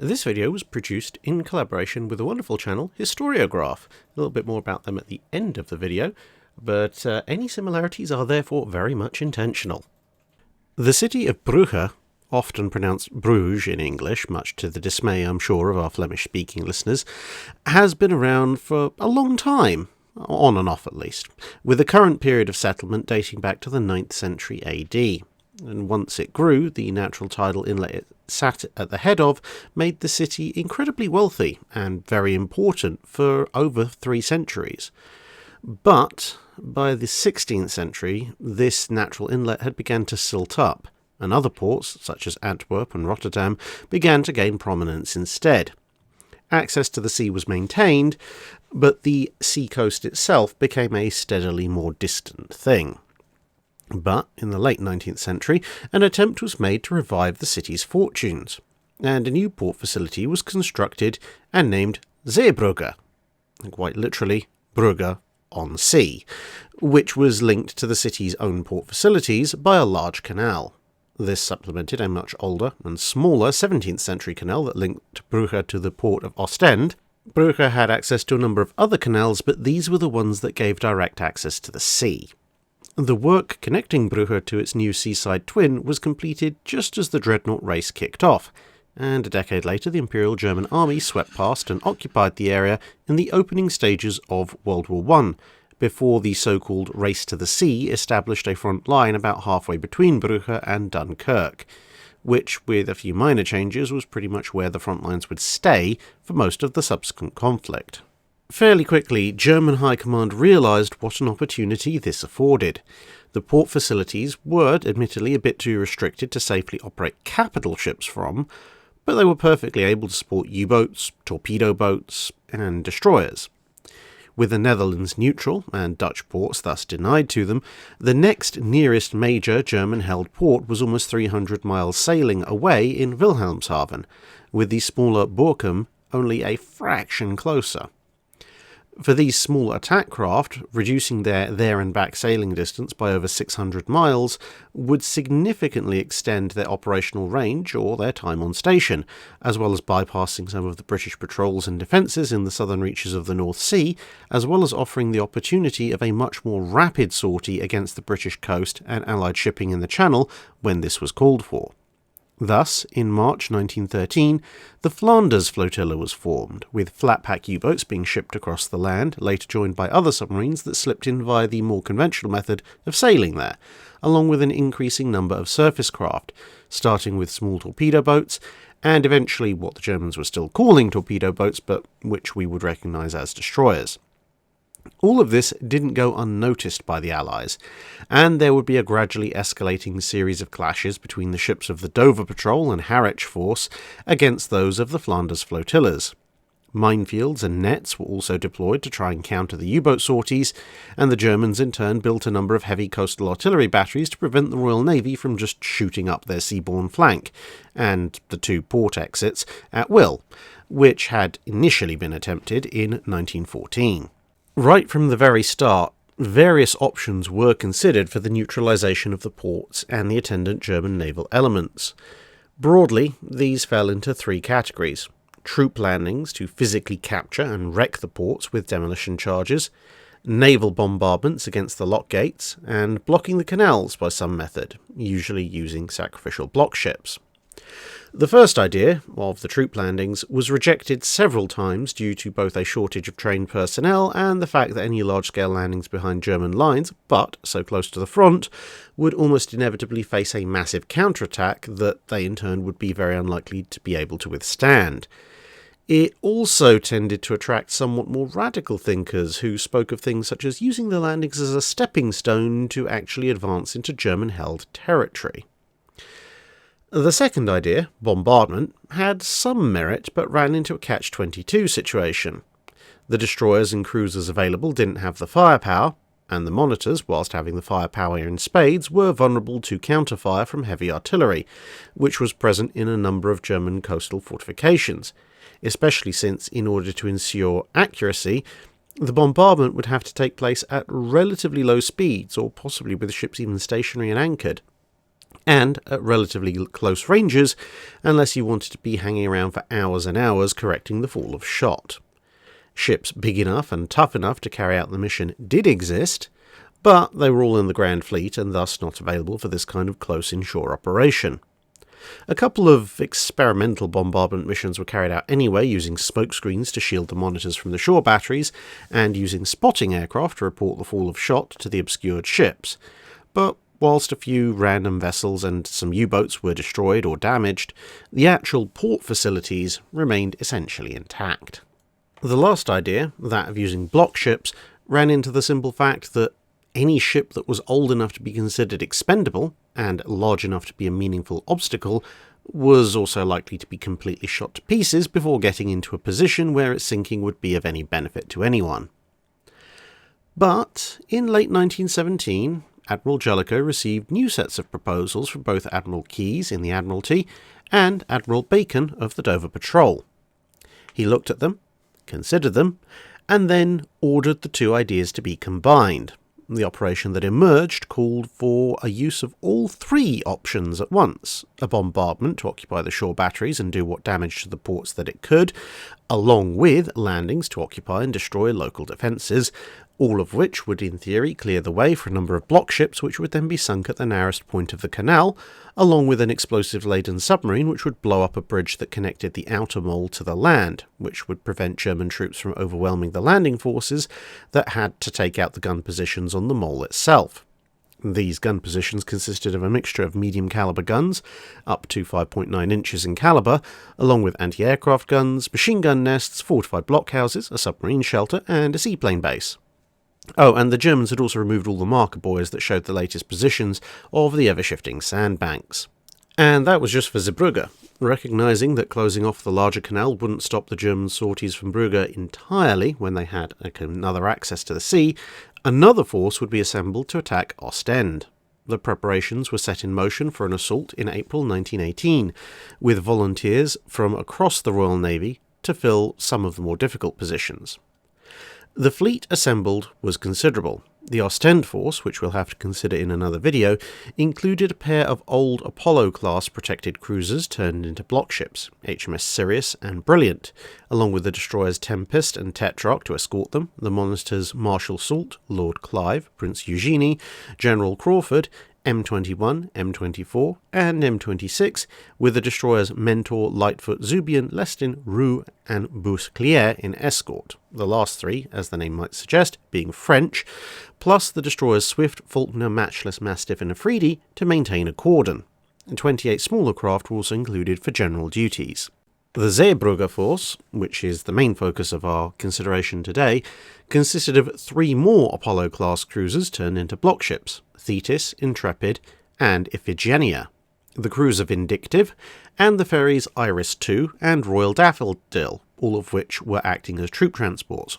This video was produced in collaboration with the wonderful channel Historiograph. A little bit more about them at the end of the video, but any similarities are therefore very much intentional. The city of Brugge, often pronounced Bruges in English, much to the dismay, I'm sure, of our Flemish-speaking listeners, has been around for a long time, on and off at least, with the current period of settlement dating back to the 9th century AD. And once it grew, the natural tidal inlet it sat at the head of made the city incredibly wealthy and very important for over 3 centuries. But by the 16th century, this natural inlet had begun to silt up, and other ports, such as Antwerp and Rotterdam, began to gain prominence instead. Access to the sea was maintained, but the sea coast itself became a steadily more distant thing. But in the late 19th century, an attempt was made to revive the city's fortunes, and a new port facility was constructed and named Zeebrugge, quite literally, Brugge on sea, which was linked to the city's own port facilities by a large canal. This supplemented a much older and smaller 17th century canal that linked Brugge to the port of Ostend. Brugge had access to a number of other canals, but these were the ones that gave direct access to the sea. The work connecting Brugge to its new seaside twin was completed just as the dreadnought race kicked off, and a decade later the Imperial German Army swept past and occupied the area in the opening stages of World War I, before the so-called Race to the Sea established a front line about halfway between Brugge and Dunkirk, which, with a few minor changes, was pretty much where the front lines would stay for most of the subsequent conflict. Fairly quickly, German High Command realised what an opportunity this afforded. The port facilities were admittedly a bit too restricted to safely operate capital ships from, but they were perfectly able to support U-boats, torpedo boats, and destroyers. With the Netherlands neutral and Dutch ports thus denied to them, the next nearest major German-held port was almost 300 miles sailing away in Wilhelmshaven, with the smaller Borkum only a fraction closer. For these small attack craft, reducing their there and back sailing distance by over 600 miles would significantly extend their operational range or their time on station, as well as bypassing some of the British patrols and defences in the southern reaches of the North Sea, as well as offering the opportunity of a much more rapid sortie against the British coast and Allied shipping in the Channel when this was called for. Thus, in March 1913, the Flanders flotilla was formed, with flat-pack U-boats being shipped across the land, later joined by other submarines that slipped in via the more conventional method of sailing there, along with an increasing number of surface craft, starting with small torpedo boats, and eventually what the Germans were still calling torpedo boats, but which we would recognise as destroyers. All of this didn't go unnoticed by the Allies, and there would be a gradually escalating series of clashes between the ships of the Dover Patrol and Harwich Force against those of the Flanders flotillas. Minefields and nets were also deployed to try and counter the U-boat sorties, and the Germans in turn built a number of heavy coastal artillery batteries to prevent the Royal Navy from just shooting up their seaborne flank, and the 2 port exits at will, which had initially been attempted in 1914. Right from the very start, various options were considered for the neutralisation of the ports and the attendant German naval elements. Broadly, these fell into 3 categories: troop landings to physically capture and wreck the ports with demolition charges, naval bombardments against the lock gates, and blocking the canals by some method, usually using sacrificial block ships. The first idea, of the troop landings, was rejected several times due to both a shortage of trained personnel and the fact that any large-scale landings behind German lines, but so close to the front, would almost inevitably face a massive counterattack that they in turn would be very unlikely to be able to withstand. It also tended to attract somewhat more radical thinkers who spoke of things such as using the landings as a stepping stone to actually advance into German-held territory. The second idea, bombardment, had some merit but ran into a catch-22 situation. The destroyers and cruisers available didn't have the firepower, and the monitors, whilst having the firepower in spades, were vulnerable to counterfire from heavy artillery, which was present in a number of German coastal fortifications, especially since, in order to ensure accuracy, the bombardment would have to take place at relatively low speeds, or possibly with ships even stationary and anchored. and at relatively close ranges, unless you wanted to be hanging around for hours and hours correcting the fall of shot. Ships big enough and tough enough to carry out the mission did exist, but they were all in the Grand Fleet and thus not available for this kind of close inshore operation. A couple of experimental bombardment missions were carried out anyway, using smokescreens to shield the monitors from the shore batteries, and using spotting aircraft to report the fall of shot to the obscured ships. But whilst a few random vessels and some U-boats were destroyed or damaged, the actual port facilities remained essentially intact. The last idea, that of using block ships, ran into the simple fact that any ship that was old enough to be considered expendable, and large enough to be a meaningful obstacle, was also likely to be completely shot to pieces before getting into a position where its sinking would be of any benefit to anyone. But in late 1917, Admiral Jellicoe received new sets of proposals from both Admiral Keyes in the Admiralty and Admiral Bacon of the Dover Patrol. He looked at them, considered them, and then ordered the two ideas to be combined. The operation that emerged called for a use of all three options at once: a bombardment to occupy the shore batteries and do what damage to the ports that it could, along with landings to occupy and destroy local defences, all of which would in theory clear the way for a number of block ships which would then be sunk at the narrowest point of the canal, along with an explosive-laden submarine which would blow up a bridge that connected the outer mole to the land, which would prevent German troops from overwhelming the landing forces that had to take out the gun positions on the mole itself. These gun positions consisted of a mixture of medium-caliber guns, up to 5.9 inches in caliber, along with anti-aircraft guns, machine gun nests, fortified blockhouses, a submarine shelter, and a seaplane base. Oh, and the Germans had also removed all the marker buoys that showed the latest positions of the ever-shifting sandbanks. And that was just for Zeebrugge. Recognising that closing off the larger canal wouldn't stop the German sorties from Brugge entirely when they had another access to the sea, another force would be assembled to attack Ostend. The preparations were set in motion for an assault in April 1918, with volunteers from across the Royal Navy to fill some of the more difficult positions. The fleet assembled was considerable. The Ostend force, which we'll have to consider in another video, included a pair of old Apollo-class protected cruisers turned into block ships, HMS Sirius and Brilliant, along with the destroyers Tempest and Tetrarch to escort them, the monitors Marshal Soult, Lord Clive, Prince Eugenie, General Crawford, M21, M24, and M26, with the destroyers Mentor, Lightfoot, Zubian, Lestin, Roux, and Bousclier in escort, the last three, as the name might suggest, being French, plus the destroyers Swift, Faulkner, Matchless, Mastiff, and Afridi to maintain a cordon. 28 smaller craft were also included for general duties. The Zeebrugge force, which is the main focus of our consideration today, consisted of three more Apollo-class cruisers turned into block ships: Thetis, Intrepid, and Iphigenia, the cruiser Vindictive, and the ferries Iris II and Royal Daffodil, all of which were acting as troop transports,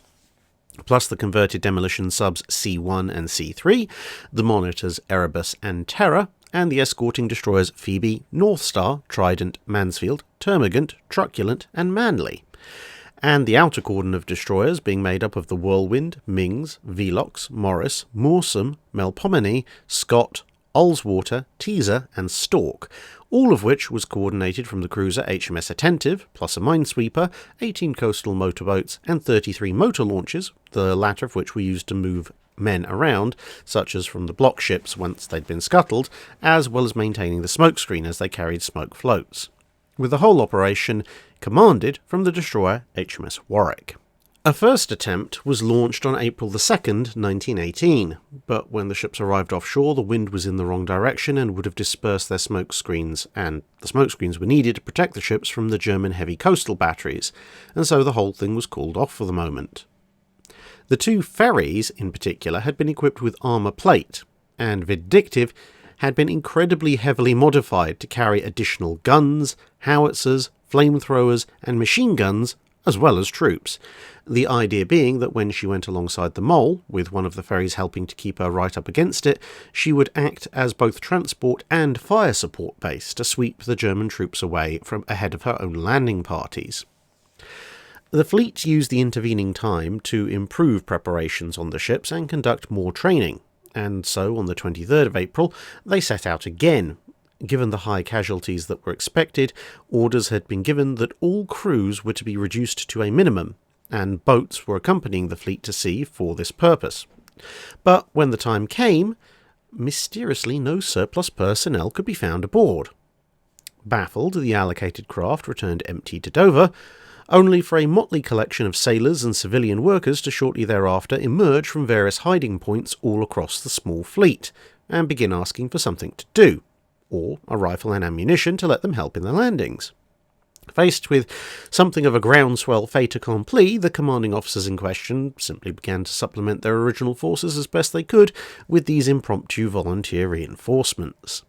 plus the converted demolition subs C1 and C3, the monitors Erebus and Terror, and the escorting destroyers Phoebe, North Star, Trident, Mansfield, Termagant, Truculent, and Manly, and the outer cordon of destroyers being made up of the Whirlwind, Mings, Velox, Morris, Morsum, Melpomene, Scott, Ullswater, Teaser, and Stork, all of which was coordinated from the cruiser HMS Attentive, plus a minesweeper, 18 coastal motorboats, and 33 motor launches, the latter of which were used to move men around, such as from the block ships once they'd been scuttled, as well as maintaining the smokescreen as they carried smoke floats, with the whole operation commanded from the destroyer HMS Warwick. A first attempt was launched on April 2nd, 1918, but when the ships arrived offshore, the wind was in the wrong direction and would have dispersed their smokescreens, and the smokescreens were needed to protect the ships from the German heavy coastal batteries, and so the whole thing was called off for the moment. The two ferries, in particular, had been equipped with armour plate, and Vindictive had been incredibly heavily modified to carry additional guns, howitzers, flamethrowers, and machine guns, as well as troops. The idea being that when she went alongside the mole, with one of the ferries helping to keep her right up against it, she would act as both transport and fire support base to sweep the German troops away from ahead of her own landing parties. The fleet used the intervening time to improve preparations on the ships and conduct more training, and so on the 23rd of April they set out again, given the high casualties that were expected, orders had been given that all crews were to be reduced to a minimum, and boats were accompanying the fleet to sea for this purpose. But when the time came, mysteriously no surplus personnel could be found aboard. Baffled, the allocated craft returned empty to Dover, only for a motley collection of sailors and civilian workers to shortly thereafter emerge from various hiding points all across the small fleet, and begin asking for something to do, or a rifle and ammunition to let them help in the landings. Faced with something of a groundswell fait accompli, the commanding officers in question simply began to supplement their original forces as best they could with these impromptu volunteer reinforcements.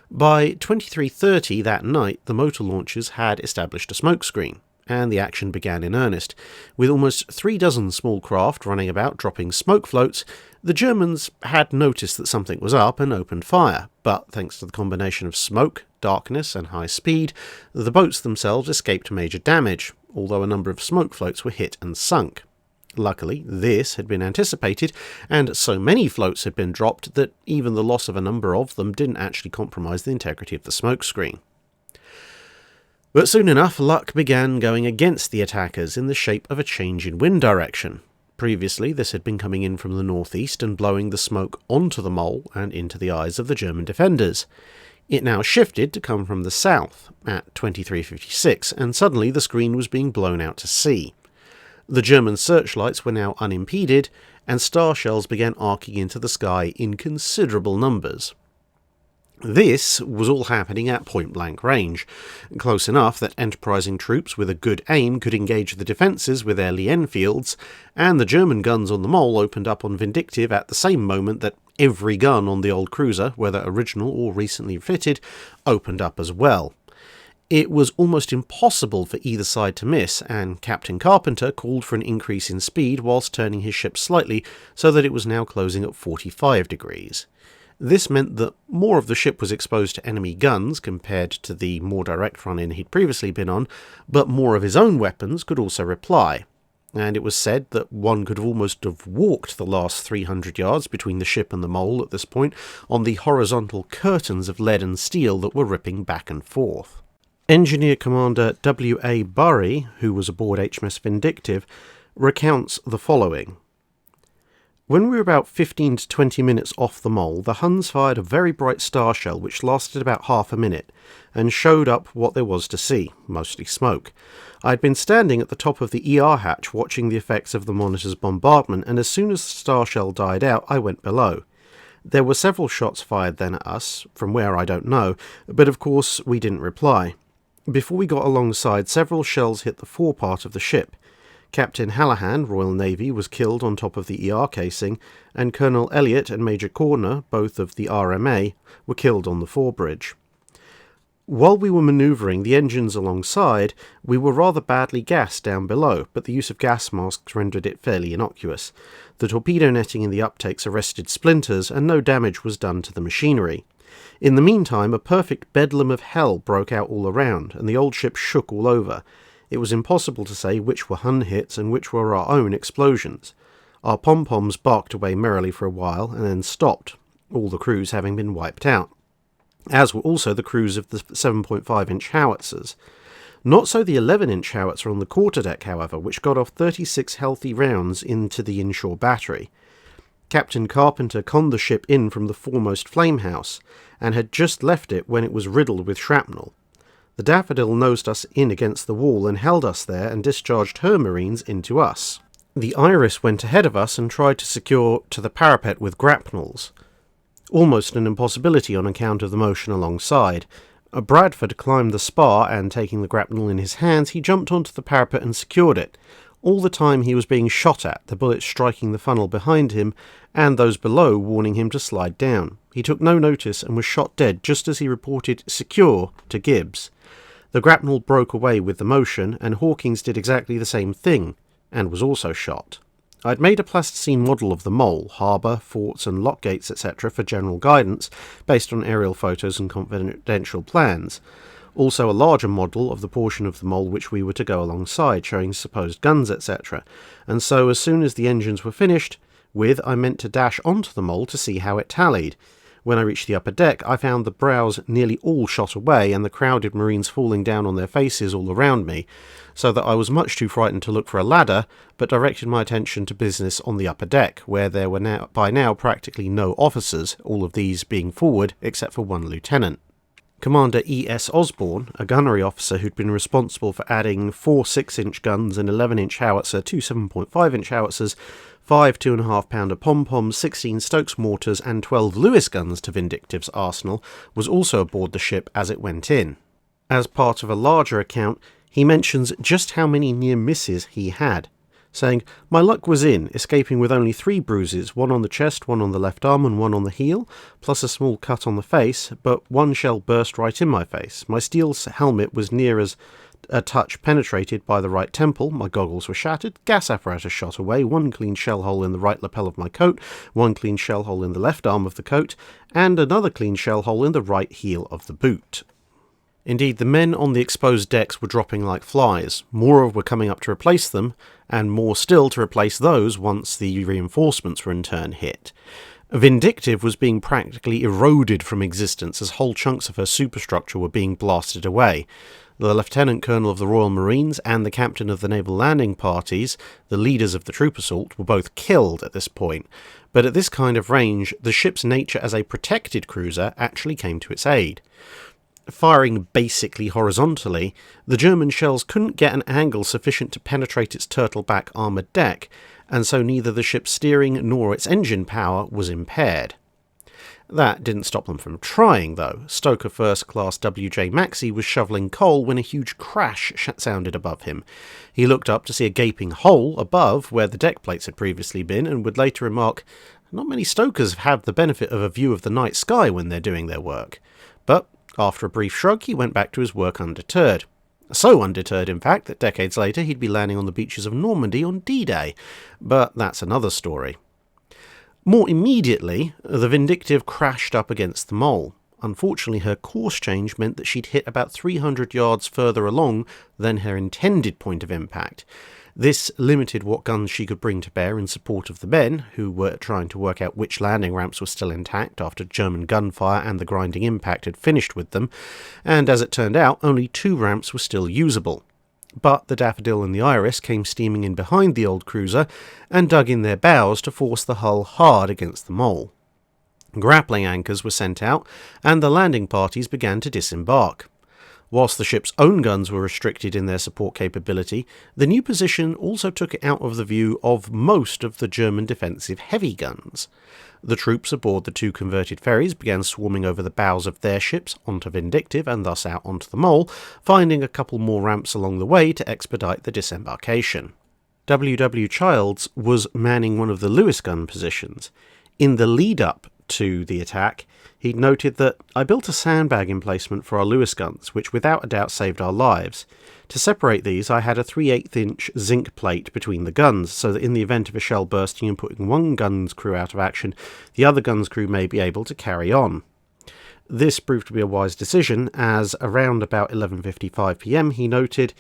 By 23:30 that night, the motor launchers had established a smokescreen, and the action began in earnest. With almost 36 small craft running about dropping smoke floats, the Germans had noticed that something was up and opened fire, but thanks to the combination of smoke, darkness and high speed, the boats themselves escaped major damage, although a number of smoke floats were hit and sunk. Luckily, this had been anticipated, and so many floats had been dropped that even the loss of a number of them didn't actually compromise the integrity of the smokescreen. But soon enough, luck began going against the attackers in the shape of a change in wind direction. Previously, this had been coming in from the northeast and blowing the smoke onto the mole and into the eyes of the German defenders. It now shifted to come from the south at 23:56, and suddenly the screen was being blown out to sea. The German searchlights were now unimpeded, and star shells began arcing into the sky in considerable numbers. This was all happening at point-blank range, close enough that enterprising troops with a good aim could engage the defences with their Lee Enfields, and the German guns on the mole opened up on Vindictive at the same moment that every gun on the old cruiser, whether original or recently fitted, opened up as well. It was almost impossible for either side to miss, and Captain Carpenter called for an increase in speed whilst turning his ship slightly so that it was now closing at 45 degrees. This meant that more of the ship was exposed to enemy guns compared to the more direct run-in he'd previously been on, but more of his own weapons could also reply, and it was said that one could almost have walked the last 300 yards between the ship and the mole at this point on the horizontal curtains of lead and steel that were ripping back and forth. Engineer Commander W.A. Burry, who was aboard HMS Vindictive, recounts the following. When we were about 15 to 20 minutes off the mole, the Huns fired a very bright star shell which lasted about half a minute, and showed up what there was to see, mostly smoke. I had been standing at the top of the ER hatch watching the effects of the Monitor's bombardment, and as soon as the star shell died out, I went below. There were several shots fired then at us, from where I don't know, but of course we didn't reply. Before we got alongside, several shells hit the forepart of the ship. Captain Hallahan, Royal Navy, was killed on top of the ER casing, and Colonel Elliott and Major Corner, both of the RMA, were killed on the forebridge. While we were manoeuvring the engines alongside, we were rather badly gassed down below, but the use of gas masks rendered it fairly innocuous. The torpedo netting in the uptakes arrested splinters, and no damage was done to the machinery. In the meantime, a perfect bedlam of hell broke out all around, and the old ship shook all over. It was impossible to say which were Hun hits and which were our own explosions. Our pom-poms barked away merrily for a while and then stopped, all the crews having been wiped out, as were also the crews of the 7.5-inch howitzers. Not so the 11-inch howitzer on the quarterdeck, however, which got off 36 healthy rounds into the inshore battery. Captain Carpenter conned the ship in from the foremost flamehouse, and had just left it when it was riddled with shrapnel. The Daffodil nosed us in against the wall and held us there and discharged her marines into us. The Iris went ahead of us and tried to secure to the parapet with grapnels. Almost an impossibility on account of the motion alongside. Bradford climbed the spar and, taking the grapnel in his hands, he jumped onto the parapet and secured it. All the time he was being shot at, the bullets striking the funnel behind him, and those below warning him to slide down. He took no notice and was shot dead just as he reported secure to Gibbs. The grapnel broke away with the motion, and Hawkins did exactly the same thing, and was also shot. I had made a plasticine model of the mole, harbour, forts and lock gates, etc. for general guidance, based on aerial photos and confidential plans. Also a larger model of the portion of the mole which we were to go alongside, showing supposed guns, etc. And so as soon as the engines were finished with, I meant to dash onto the mole to see how it tallied. When I reached the upper deck, I found the brows nearly all shot away and the crowded Marines falling down on their faces all around me, so that I was much too frightened to look for a ladder, but directed my attention to business on the upper deck, where there were by now practically no officers, all of these being forward except for one lieutenant. Commander E.S. Osborne, a gunnery officer who'd been responsible for adding 4 6-inch guns, an 11-inch howitzer, 2 7.5-inch howitzers, 5 2.5-pounder pom-poms, 16 Stokes mortars and 12 Lewis guns to Vindictive's arsenal, was also aboard the ship as it went in. As part of a larger account, he mentions just how many near misses he had, saying, "My luck was in, escaping with only 3 bruises, one on the chest, one on the left arm and one on the heel, plus a small cut on the face, but one shell burst right in my face. My steel helmet was near as a touch penetrated by the right temple, my goggles were shattered, gas apparatus shot away, 1 clean shell hole in the right lapel of my coat, 1 clean shell hole in the left arm of the coat, and another clean shell hole in the right heel of the boot." Indeed, the men on the exposed decks were dropping like flies. More were coming up to replace them, and more still to replace those once the reinforcements were in turn hit. Vindictive was being practically eroded from existence as whole chunks of her superstructure were being blasted away. The Lieutenant Colonel of the Royal Marines and the captain of the naval landing parties, the leaders of the troop assault, were both killed at this point. But at this kind of range, the ship's nature as a protected cruiser actually came to its aid. Firing basically horizontally, the German shells couldn't get an angle sufficient to penetrate its turtleback armoured deck, and so neither the ship's steering nor its engine power was impaired. That didn't stop them from trying, though. Stoker First Class W.J. Maxey was shoveling coal when a huge crash sounded above him. He looked up to see a gaping hole above where the deck plates had previously been, and would later remark, "Not many stokers have the benefit of a view of the night sky when they're doing their work." But after a brief shrug, he went back to his work undeterred. So undeterred, in fact, that decades later he'd be landing on the beaches of Normandy on D-Day. But that's another story. More immediately, the Vindictive crashed up against the mole. Unfortunately, her course change meant that she'd hit about 300 yards further along than her intended point of impact. This limited what guns she could bring to bear in support of the men, who were trying to work out which landing ramps were still intact after German gunfire and the grinding impact had finished with them, and as it turned out, only 2 ramps were still usable. But the Daffodil and the Iris came steaming in behind the old cruiser and dug in their bows to force the hull hard against the mole. Grappling anchors were sent out, and the landing parties began to disembark. Whilst the ship's own guns were restricted in their support capability, the new position also took it out of the view of most of the German defensive heavy guns. The troops aboard the 2 converted ferries began swarming over the bows of their ships onto Vindictive and thus out onto the mole, finding a couple more ramps along the way to expedite the disembarkation. W.W. Childs was manning one of the Lewis gun positions. In the lead-up to the attack, he'd noted that I built a sandbag emplacement for our Lewis guns, which without a doubt saved our lives. To separate these, I had a 3/8-inch zinc plate between the guns, so that in the event of a shell bursting and putting one gun's crew out of action, the other gun's crew may be able to carry on. This proved to be a wise decision, as around about 11:55 p.m. he noted,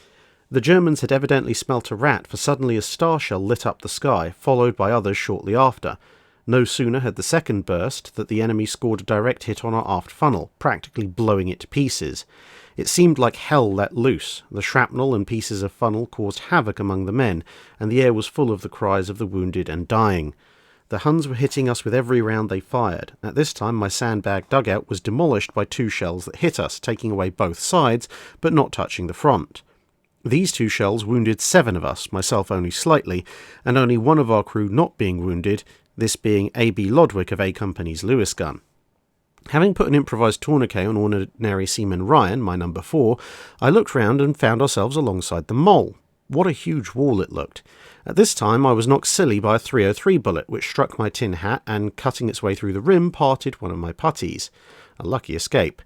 "The Germans had evidently smelt a rat, for suddenly a star shell lit up the sky, followed by others shortly after. No sooner had the second burst that the enemy scored a direct hit on our aft funnel, practically blowing it to pieces. It seemed like hell let loose. The shrapnel and pieces of funnel caused havoc among the men, and the air was full of the cries of the wounded and dying. The Huns were hitting us with every round they fired. At this time my sandbag dugout was demolished by 2 shells that hit us, taking away both sides, but not touching the front. These 2 shells wounded 7 of us, myself only slightly, and only one of our crew not being wounded, this being A.B. Lodwick of A Company's Lewis gun. Having put an improvised tourniquet on ordinary Seaman Ryan, my number 4, I looked round and found ourselves alongside the mole. What a huge wall it looked. At this time I was knocked silly by a .303 bullet, which struck my tin hat and, cutting its way through the rim, parted one of my puttees. A lucky escape.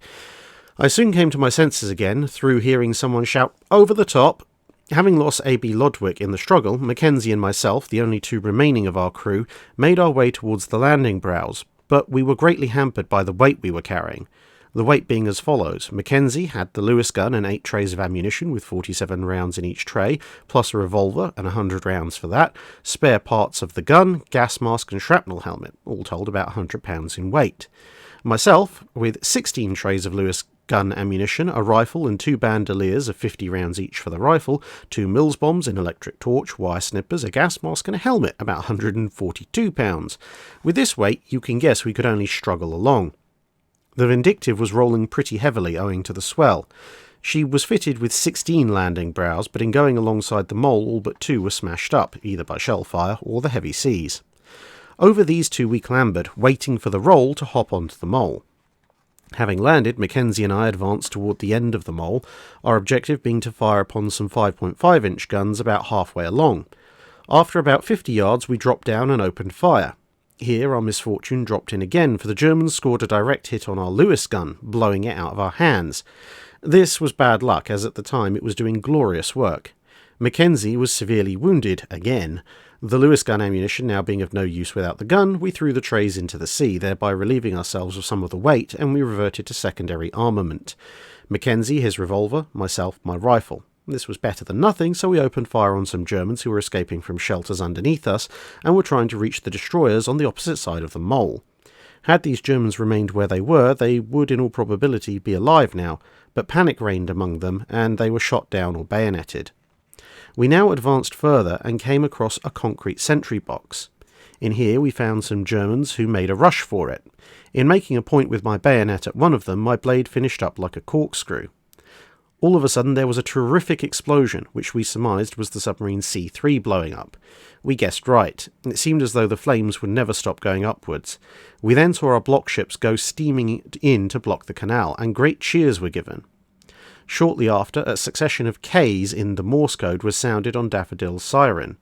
I soon came to my senses again, through hearing someone shout, "Over the top!" Having lost A.B. Lodwick in the struggle, Mackenzie and myself, the only 2 remaining of our crew, made our way towards the landing brows, but we were greatly hampered by the weight we were carrying. The weight being as follows: Mackenzie had the Lewis gun and 8 trays of ammunition with 47 rounds in each tray, plus a revolver and 100 rounds for that, spare parts of the gun, gas mask and shrapnel helmet, all told about 100 pounds in weight. Myself, with 16 trays of Lewis gun ammunition, a rifle and 2 bandoliers of 50 rounds each for the rifle, 2 Mills bombs, an electric torch, wire snippers, a gas mask and a helmet, about 142 pounds. With this weight, you can guess we could only struggle along. The Vindictive was rolling pretty heavily owing to the swell. She was fitted with 16 landing brows, but in going alongside the mole, all but 2 were smashed up, either by shell fire or the heavy seas. Over these 2 we clambered, waiting for the roll to hop onto the mole. Having landed, Mackenzie and I advanced toward the end of the mole, our objective being to fire upon some 5.5-inch guns about halfway along. After about 50 yards, we dropped down and opened fire. Here our misfortune dropped in again, for the Germans scored a direct hit on our Lewis gun, blowing it out of our hands. This was bad luck, as at the time it was doing glorious work. Mackenzie was severely wounded, again. The Lewis gun ammunition now being of no use without the gun, we threw the trays into the sea, thereby relieving ourselves of some of the weight, and we reverted to secondary armament. Mackenzie his revolver, myself my rifle. This was better than nothing, so we opened fire on some Germans who were escaping from shelters underneath us and were trying to reach the destroyers on the opposite side of the mole. Had these Germans remained where they were, they would in all probability be alive now, but panic reigned among them and they were shot down or bayoneted. We now advanced further and came across a concrete sentry box. In here we found some Germans who made a rush for it. In making a point with my bayonet at one of them, my blade finished up like a corkscrew. All of a sudden there was a terrific explosion, which we surmised was the submarine C3 blowing up. We guessed right. It seemed as though the flames would never stop going upwards. We then saw our block ships go steaming in to block the canal, and great cheers were given. Shortly after, a succession of Ks in the Morse code was sounded on Daffodil's siren.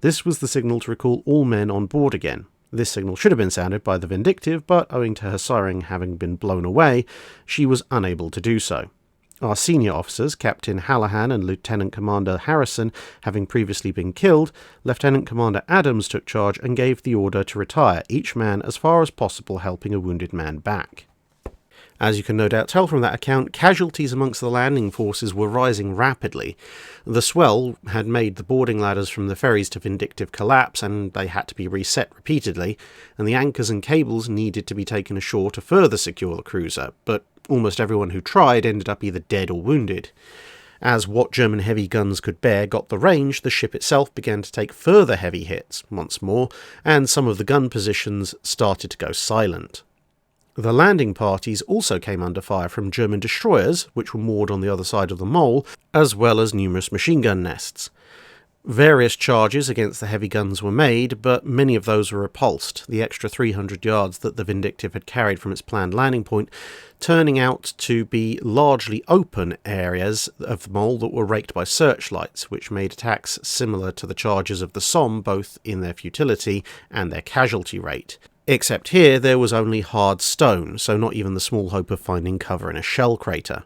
This was the signal to recall all men on board again. This signal should have been sounded by the Vindictive, but owing to her siren having been blown away, she was unable to do so. Our senior officers, Captain Hallahan and Lieutenant Commander Harrison, having previously been killed, Lieutenant Commander Adams took charge and gave the order to retire, each man as far as possible helping a wounded man back. As you can no doubt tell from that account, casualties amongst the landing forces were rising rapidly. The swell had made the boarding ladders from the ferries to Vindictive collapse, and they had to be reset repeatedly, and the anchors and cables needed to be taken ashore to further secure the cruiser, but almost everyone who tried ended up either dead or wounded. As what German heavy guns could bear got the range, the ship itself began to take further heavy hits once more, and some of the gun positions started to go silent. The landing parties also came under fire from German destroyers, which were moored on the other side of the mole, as well as numerous machine gun nests. Various charges against the heavy guns were made, but many of those were repulsed, the extra 300 yards that the Vindictive had carried from its planned landing point turning out to be largely open areas of the mole that were raked by searchlights, which made attacks similar to the charges of the Somme, both in their futility and their casualty rate. Except here there was only hard stone, so not even the small hope of finding cover in a shell crater.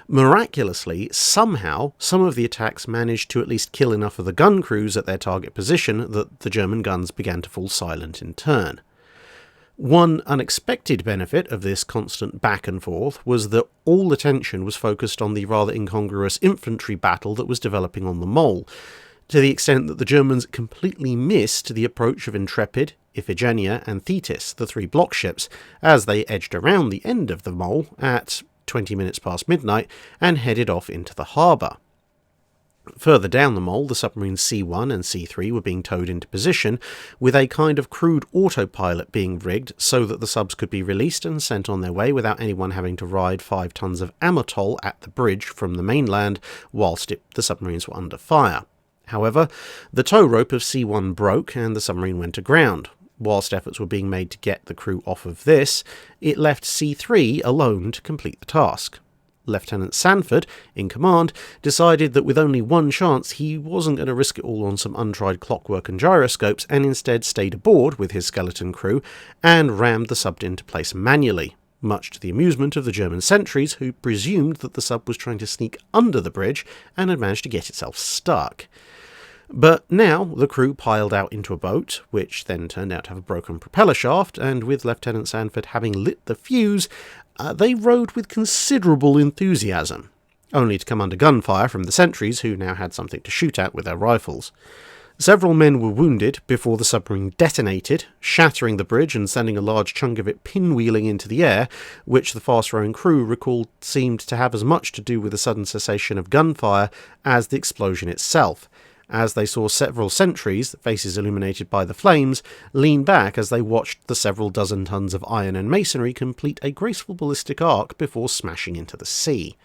Miraculously, somehow, some of the attacks managed to at least kill enough of the gun crews at their target position that the German guns began to fall silent in turn. One unexpected benefit of this constant back and forth was that all attention was focused on the rather incongruous infantry battle that was developing on the mole, to the extent that the Germans completely missed the approach of Intrepid, Iphigenia and Thetis, the 3 block ships, as they edged around the end of the mole at 20 minutes past midnight and headed off into the harbour. Further down the mole, the submarines C1 and C3 were being towed into position, with a kind of crude autopilot being rigged so that the subs could be released and sent on their way without anyone having to ride 5 tons of amotol at the bridge from the mainland whilst the submarines were under fire. However, the tow rope of C1 broke and the submarine went aground. Whilst efforts were being made to get the crew off of this, it left C3 alone to complete the task. Lieutenant Sanford, in command, decided that with only one chance he wasn't going to risk it all on some untried clockwork and gyroscopes, and instead stayed aboard with his skeleton crew and rammed the sub into place manually, much to the amusement of the German sentries, who presumed that the sub was trying to sneak under the bridge and had managed to get itself stuck. But now the crew piled out into a boat, which then turned out to have a broken propeller shaft, and with Lieutenant Sanford having lit the fuse, they rowed with considerable enthusiasm, only to come under gunfire from the sentries, who now had something to shoot at with their rifles. Several men were wounded before the submarine detonated, shattering the bridge and sending a large chunk of it pinwheeling into the air, which the fast-rowing crew recalled seemed to have as much to do with the sudden cessation of gunfire as the explosion itself, as they saw several sentries, faces illuminated by the flames, lean back as they watched the several dozen tons of iron and masonry complete a graceful ballistic arc before smashing into the sea.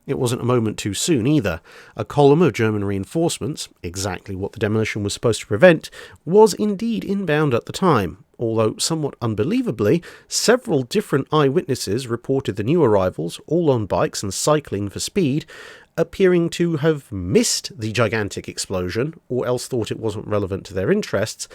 It wasn't a moment too soon either. A column of German reinforcements, exactly what the demolition was supposed to prevent, was indeed inbound at the time, although somewhat unbelievably, several different eyewitnesses reported the new arrivals, all on bikes and cycling for speed, appearing to have missed the gigantic explosion, or else thought it wasn't relevant to their interests,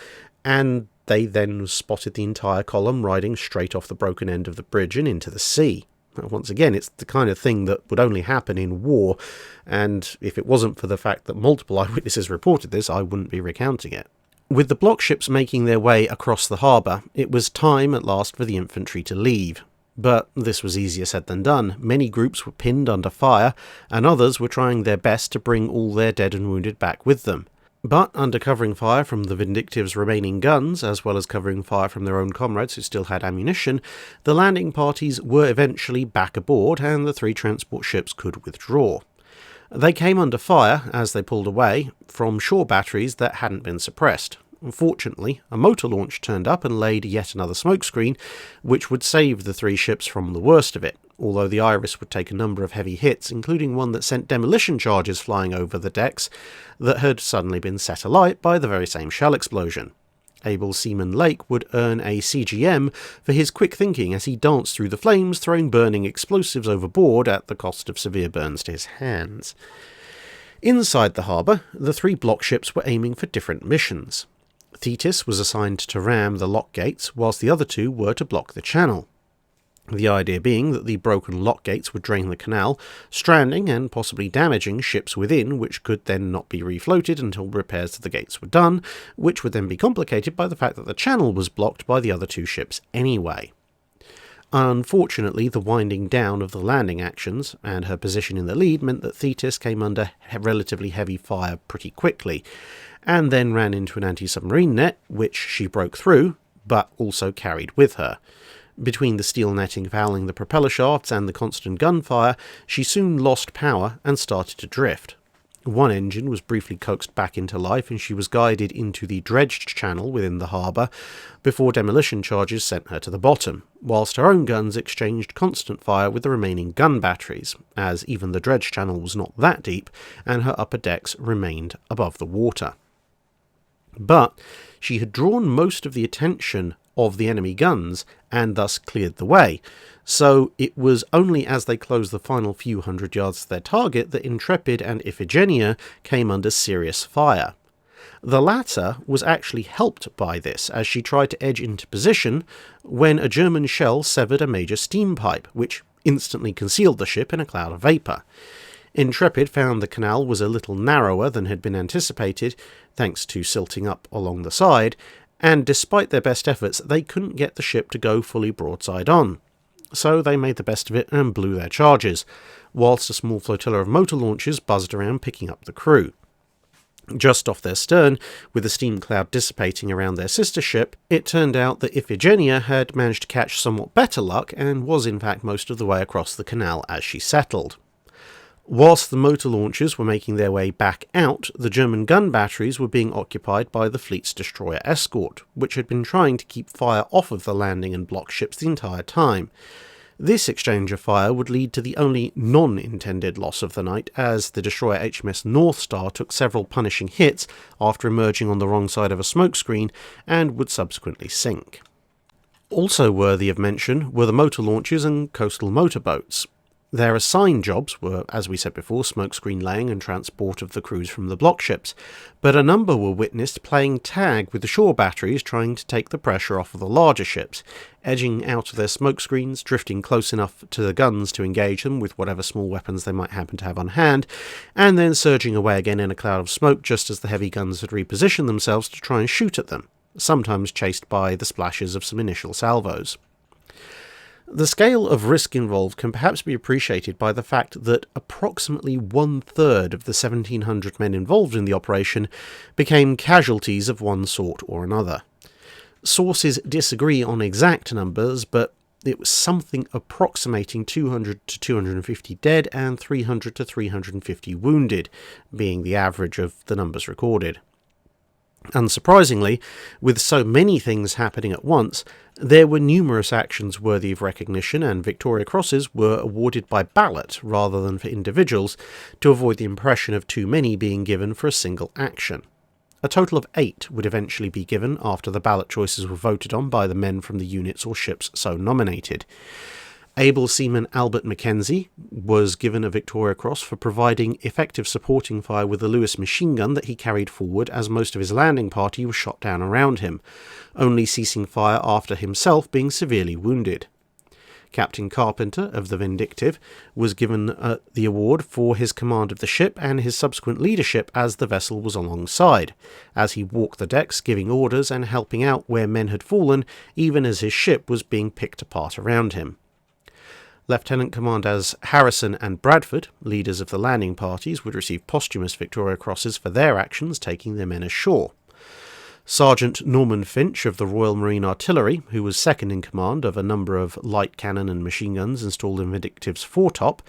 and they then spotted the entire column riding straight off the broken end of the bridge and into the sea. Once again, it's the kind of thing that would only happen in war, and if it wasn't for the fact that multiple eyewitnesses reported this, I wouldn't be recounting it. With the block ships making their way across the harbour, it was time at last for the infantry to leave. But this was easier said than done. Many groups were pinned under fire, and others were trying their best to bring all their dead and wounded back with them. But under covering fire from the Vindictive's remaining guns, as well as covering fire from their own comrades who still had ammunition, the landing parties were eventually back aboard and the 3 transport ships could withdraw. They came under fire, as they pulled away, from shore batteries that hadn't been suppressed. Unfortunately, a motor launch turned up and laid yet another smokescreen, which would save the 3 ships from the worst of it, although the Iris would take a number of heavy hits, including one that sent demolition charges flying over the decks that had suddenly been set alight by the very same shell explosion. Able Seaman Lake would earn a CGM for his quick thinking as he danced through the flames, throwing burning explosives overboard at the cost of severe burns to his hands. Inside the harbour, the 3 block ships were aiming for different missions. Thetis was assigned to ram the lock gates, whilst the other 2 were to block the channel. The idea being that the broken lock gates would drain the canal, stranding and possibly damaging ships within, which could then not be refloated until repairs to the gates were done, which would then be complicated by the fact that the channel was blocked by the other 2 ships anyway. Unfortunately, the winding down of the landing actions, and her position in the lead, meant that Thetis came under relatively heavy fire pretty quickly, and then ran into an anti-submarine net, which she broke through, but also carried with her. Between the steel netting fouling the propeller shafts and the constant gunfire, she soon lost power and started to drift. One engine was briefly coaxed back into life and she was guided into the dredged channel within the harbour before demolition charges sent her to the bottom, whilst her own guns exchanged constant fire with the remaining gun batteries, as even the dredged channel was not that deep and her upper decks remained above the water. But she had drawn most of the attention of the enemy guns and thus cleared the way, so it was only as they closed the final few hundred yards to their target that Intrepid and Iphigenia came under serious fire. The latter was actually helped by this as she tried to edge into position when a German shell severed a major steam pipe, which instantly concealed the ship in a cloud of vapour. Intrepid found the canal was a little narrower than had been anticipated, thanks to silting up along the side, and despite their best efforts, they couldn't get the ship to go fully broadside on. So they made the best of it and blew their charges, whilst a small flotilla of motor launches buzzed around picking up the crew. Just off their stern, with the steam cloud dissipating around their sister ship, it turned out that Iphigenia had managed to catch somewhat better luck and was in fact most of the way across the canal as she settled. Whilst the motor launchers were making their way back out, the German gun batteries were being occupied by the fleet's destroyer escort, which had been trying to keep fire off of the landing and block ships the entire time. This exchange of fire would lead to the only non-intended loss of the night, as the destroyer HMS North Star took several punishing hits after emerging on the wrong side of a smokescreen and would subsequently sink. Also worthy of mention were the motor launchers and coastal motorboats. Their assigned jobs were, as we said before, smokescreen laying and transport of the crews from the block ships, but a number were witnessed playing tag with the shore batteries trying to take the pressure off of the larger ships, edging out of their smokescreens, drifting close enough to the guns to engage them with whatever small weapons they might happen to have on hand, and then surging away again in a cloud of smoke just as the heavy guns had repositioned themselves to try and shoot at them, sometimes chased by the splashes of some initial salvos. The scale of risk involved can perhaps be appreciated by the fact that approximately 1/3 of the 1,700 men involved in the operation became casualties of one sort or another. Sources disagree on exact numbers, but it was something approximating 200 to 250 dead and 300 to 350 wounded, being the average of the numbers recorded. Unsurprisingly, with so many things happening at once, there were numerous actions worthy of recognition, and Victoria Crosses were awarded by ballot rather than for individuals to avoid the impression of too many being given for a single action. A total of 8 would eventually be given after the ballot choices were voted on by the men from the units or ships so nominated. Able Seaman Albert MCKENZIE was given a Victoria Cross for providing effective supporting fire with the Lewis machine gun that he carried forward, as most of his landing party was shot down around him, only ceasing fire after himself being severely wounded. Captain Carpenter of the Vindictive was given the award for his command of the ship and his subsequent leadership as the vessel was alongside, as he walked the decks giving orders and helping out where men had fallen, even as his ship was being picked apart around him. Lieutenant Commanders Harrison and Bradford, leaders of the landing parties, would receive posthumous Victoria Crosses for their actions taking their men ashore. Sergeant Norman Finch of the Royal Marine Artillery, who was second in command of a number of light cannon and machine guns installed in Vindictive's foretop,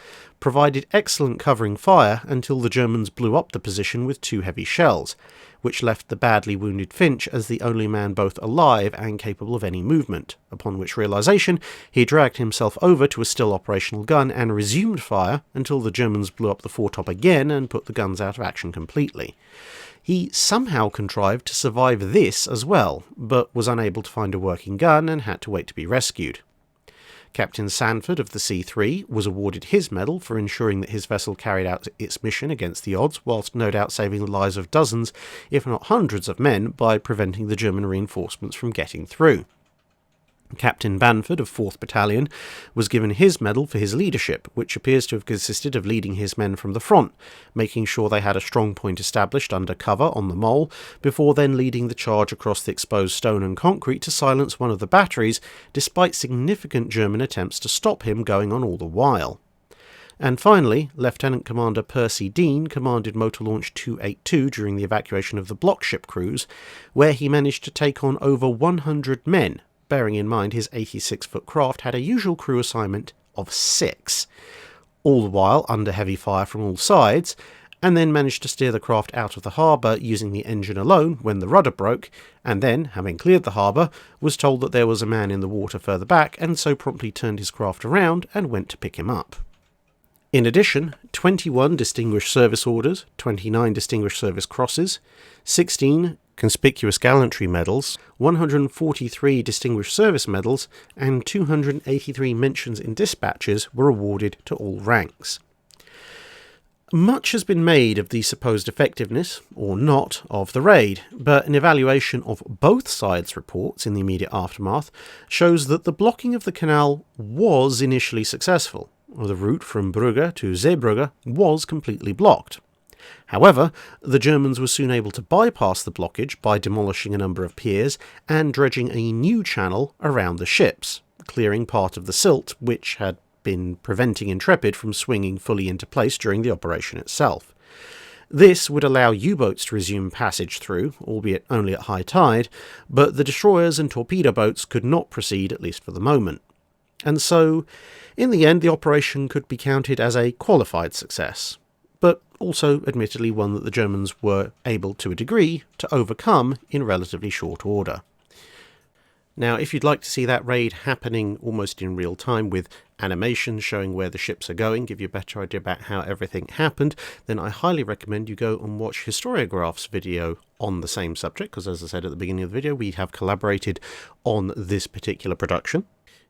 provided excellent covering fire until the Germans blew up the position with 2 heavy shells, which left the badly wounded Finch as the only man both alive and capable of any movement, upon which realization he dragged himself over to a still operational gun and resumed fire until the Germans blew up the foretop again and put the guns out of action completely. He somehow contrived to survive this as well, but was unable to find a working gun and had to wait to be rescued. Captain Sanford of the C3 was awarded his medal for ensuring that his vessel carried out its mission against the odds, whilst no doubt saving the lives of dozens, if not hundreds of men, by preventing the German reinforcements from getting through. Captain Bamford of 4th Battalion was given his medal for his leadership, which appears to have consisted of leading his men from the front, making sure they had a strong point established under cover on the mole, before then leading the charge across the exposed stone and concrete to silence one of the batteries, despite significant German attempts to stop him going on all the while. And finally, Lieutenant Commander Percy Dean commanded Motor Launch 282 during the evacuation of the block ship cruise, where he managed to take on over 100 men, bearing in mind his 86-foot craft had a usual crew assignment of 6, all the while under heavy fire from all sides, and then managed to steer the craft out of the harbour using the engine alone when the rudder broke, and then, having cleared the harbour, was told that there was a man in the water further back, and so promptly turned his craft around and went to pick him up. In addition, 21 Distinguished Service Orders, 29 Distinguished Service Crosses, 16 Conspicuous Gallantry Medals, 143 Distinguished Service Medals, and 283 mentions in dispatches were awarded to all ranks. Much has been made of the supposed effectiveness, or not, of the raid, but an evaluation of both sides' reports in the immediate aftermath shows that the blocking of the canal was initially successful. The route from Brugge to Zeebrugge was completely blocked. However, the Germans were soon able to bypass the blockage by demolishing a number of piers and dredging a new channel around the ships, clearing part of the silt which had been preventing Intrepid from swinging fully into place during the operation itself. This would allow U-boats to resume passage through, albeit only at high tide, but the destroyers and torpedo boats could not proceed, at least for the moment. And so, in the end, the operation could be counted as a qualified success, but also admittedly one that the Germans were able to a degree to overcome in relatively short order. Now, if you'd like to see that raid happening almost in real time with animations showing where the ships are going, give you a better idea about how everything happened, then I highly recommend you go and watch Historiograph's video on the same subject, because as I said at the beginning of the video, we have collaborated on this particular production.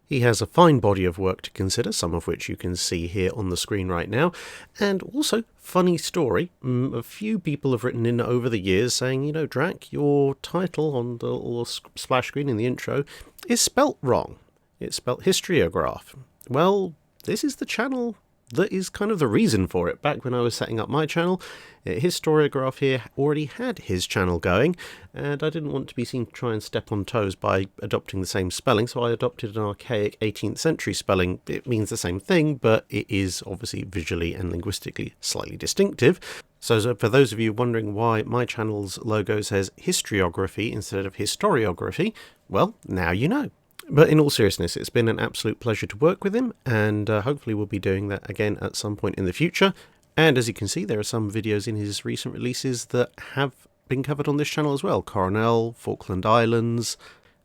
He has a fine body of work to consider, some of which you can see here on the screen right now. And also, funny story, a few people have written in over the years saying, you know, Drac, your title on the little splash screen in the intro is spelt wrong. It's spelt Historiograph. Well, this is the channel that is kind of the reason for it. Back when I was setting up my channel, Historiograph here already had his channel going, and I didn't want to be seen to try and step on toes by adopting the same spelling, so I adopted an archaic 18th century spelling. It means the same thing, but it is obviously visually and linguistically slightly distinctive. So for those of you wondering why my channel's logo says historiography instead of historiography, well, now you know. But in all seriousness, it's been an absolute pleasure to work with him, and hopefully we'll be doing that again at some point in the future. And as you can see, there are some videos in his recent releases that have been covered on this channel as well. Coronel, Falkland Islands,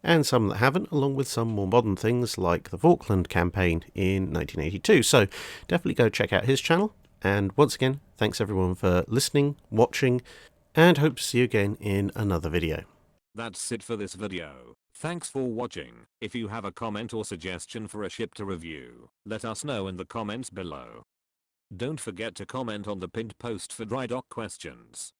and some that haven't, along with some more modern things like the Falkland campaign in 1982. So definitely go check out his channel. And once again, thanks everyone for listening, watching, and hope to see you again in another video. That's it for this video. Thanks for watching. If you have a comment or suggestion for a ship to review, let us know in the comments below. Don't forget to comment on the pinned post for dry dock questions.